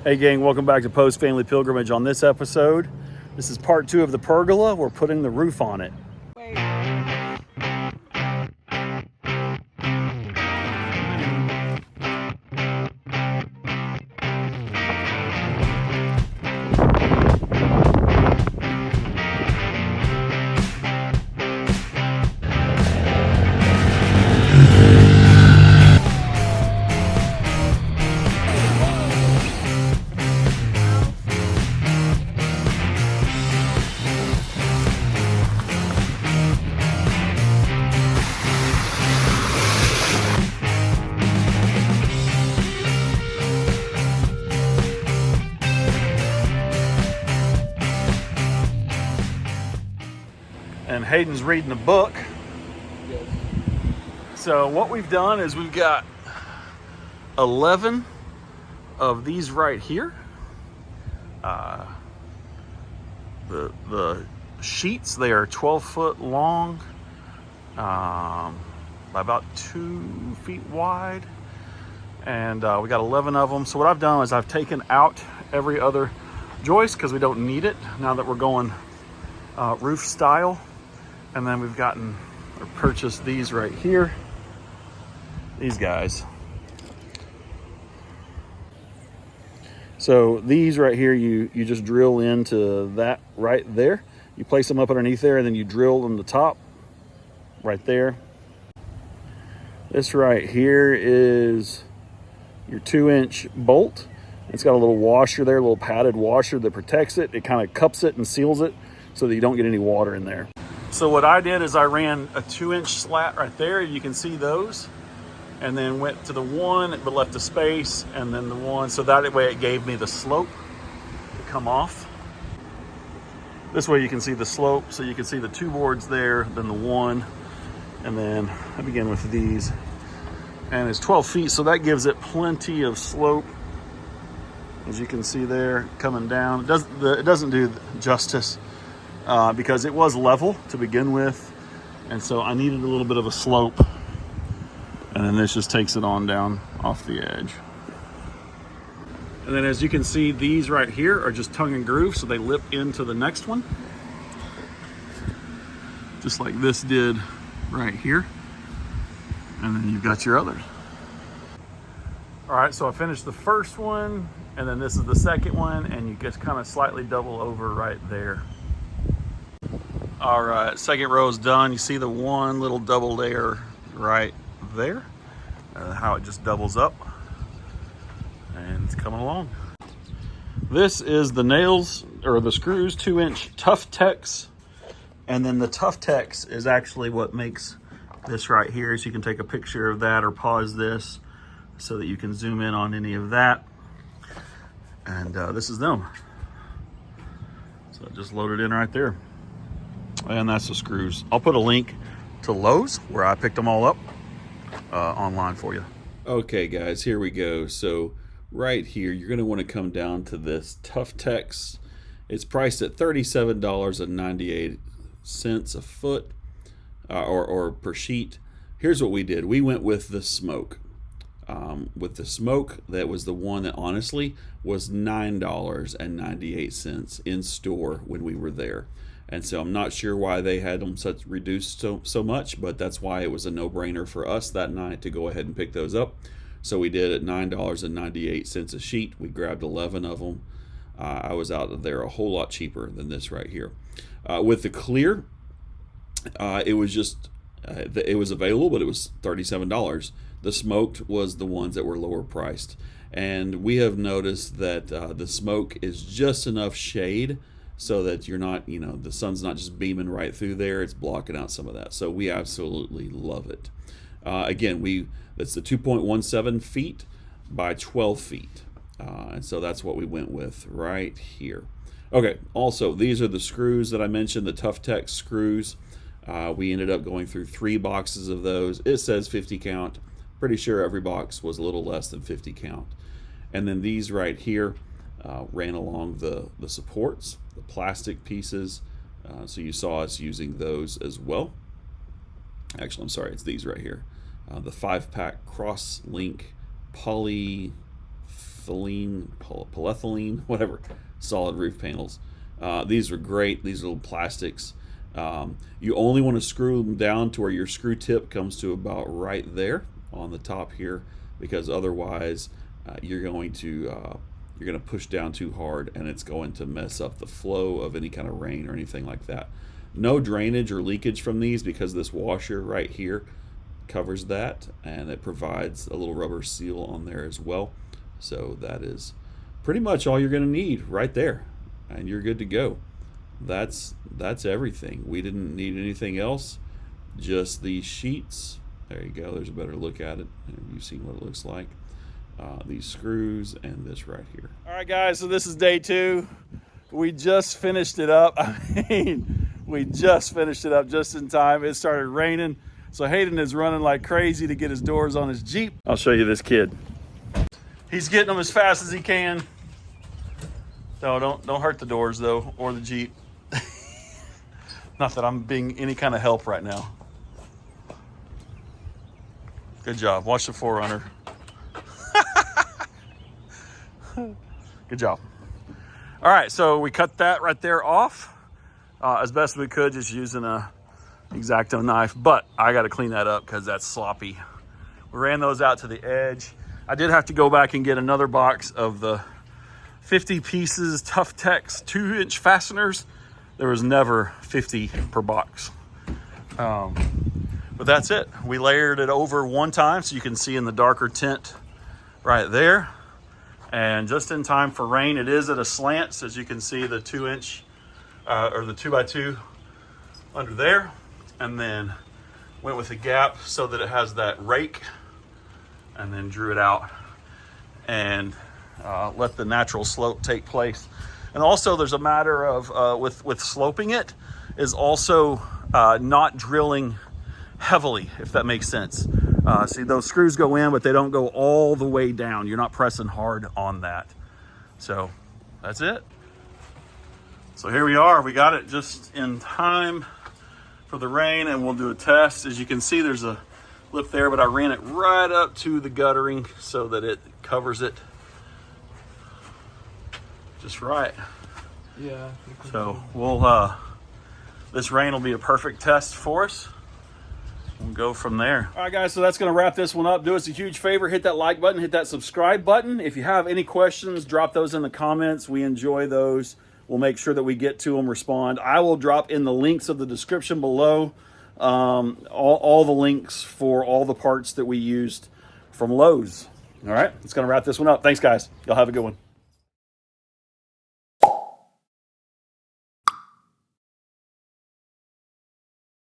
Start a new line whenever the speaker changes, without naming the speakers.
Hey gang, welcome back to Post Family Pilgrimage. On this episode, this is part 2 of the pergola. We're putting the roof on it. And Hayden's reading a book.
Yes.
So what we've done is we've got 11 of these right here. The sheets, they are 12 foot long, by about 2 feet wide. And we got 11 of them. So what I've done is I've taken out every other joist because we don't need it now that we're going roof style. And then we've gotten or purchased these right here. These guys. So these right here, you just drill into that right there. You place them up underneath there, and then you drill on the top right there. This right here is your 2-inch bolt. It's got a little washer there, a little padded washer that protects it. It kind of cups it and seals it so that you don't get any water in there. So what I did is I ran a 2-inch slat right there. You can see those. And then went to the one, but left a space, and then the one. So that way it gave me the slope to come off. This way you can see the slope. So you can see the 2 boards there, then the one. And then I begin with these. And it's 12 feet, so that gives it plenty of slope. As you can see there, coming down. It doesn't do justice. Because it was level to begin with, and so I needed a little bit of a slope, and then this just takes it on down off the edge. And then as you can see, these right here are just tongue and groove, so they lip into the next one, just like this did right here. And then you've got your others. All right, so I finished the first one, and then this is the second one, and you just kind of slightly double over right there. All right, second row is done. You see the one little double layer right there, how it just doubles up, and it's coming along. This is the nails, or the screws, 2-inch Tough Tex, and then the Tough Tex is actually what makes this right here, so you can take a picture of that or pause this so that you can zoom in on any of that. And this is them. So I just loaded in right there. And that's the screws. I'll put a link to Lowe's where I picked them all up online for you.
Okay guys, here we go. So right here, you're going to want to come down to this Tough Tex. It's priced at $37.98 a foot or per sheet. Here's what we did. We went with the smoke. With the smoke, that was the one that honestly was $9.98 in store when we were there. And so I'm not sure why they had them such reduced so much, but that's why it was a no-brainer for us that night to go ahead and pick those up. So we did at $9.98 a sheet. We grabbed 11 of them. I was out of there a whole lot cheaper than this right here. With the clear, it was just it was available, but it was $37. The smoked was the ones that were lower priced, and we have noticed that the smoke is just enough shade so that you're not, the sun's not just beaming right through there. It's blocking out some of that. So we absolutely love it. Again, that's the 2.17 feet by 12 feet. And so that's what we went with right here. Okay, also, these are the screws that I mentioned, the Tough Tex screws. We ended up going through 3 boxes of those. It says 50 count. Pretty sure every box was a little less than 50 count. And then these right here ran along the supports, the plastic pieces. So you saw us using those as well. Actually, I'm sorry, it's these right here. The 5-pack cross-link poly polyethylene, whatever, solid roof panels. These are great. These little plastics. You only want to screw them down to where your screw tip comes to about right there on the top here, because otherwise you're going to push down too hard and it's going to mess up the flow of any kind of rain or anything like that. No drainage or leakage from these, because this washer right here covers that, and it provides a little rubber seal on there as well. So that is pretty much all you're going to need right there, and you're good to go. That's everything. We didn't need anything else, just these sheets. There you go. There's a better look at it. You've seen what it looks like. These screws and this right here.
All right, guys, so this is day 2. We just finished it up. I mean, we just finished it up just in time. It started raining, so Hayden is running like crazy to get his doors on his Jeep. I'll show you this kid. He's getting them as fast as he can. No, don't hurt the doors though, or the Jeep. Not that I'm being any kind of help right now. Good job. Watch the 4Runner. Good job. All right, so we cut that right there off as best we could, just using a X-Acto knife, but I got to clean that up because that's sloppy. We ran those out to the edge. I did have to go back and get another box of the 50 pieces Tough Tex 2-inch fasteners. There was never 50 per box. But that's it. We layered it over one time, so you can see in the darker tint right there. And just in time for rain. It is at a slant, so as you can see the 2-inch or the 2x2 under there, and then went with a gap so that it has that rake, and then drew it out and let the natural slope take place. And also there's a matter of with sloping it is also not drilling heavily, if that makes sense. See, those screws go in, but they don't go all the way down. You're not pressing hard on that. So that's it. So here we are. We got it just in time for the rain, and we'll do a test. As you can see, there's a lip there, but I ran it right up to the guttering so that it covers it just right.
Yeah.
So we'll this rain will be a perfect test for us. We'll go from there. All right, guys, so that's going to wrap this one up. Do us a huge favor, hit that like button, hit that subscribe button. If you have any questions, drop those in the comments. We enjoy those. We'll make sure that we get to them, respond. I will drop in the links of the description below all the links for all the parts that we used from Lowe's. All right, it's going to wrap this one up. Thanks, guys. Y'all have a good one.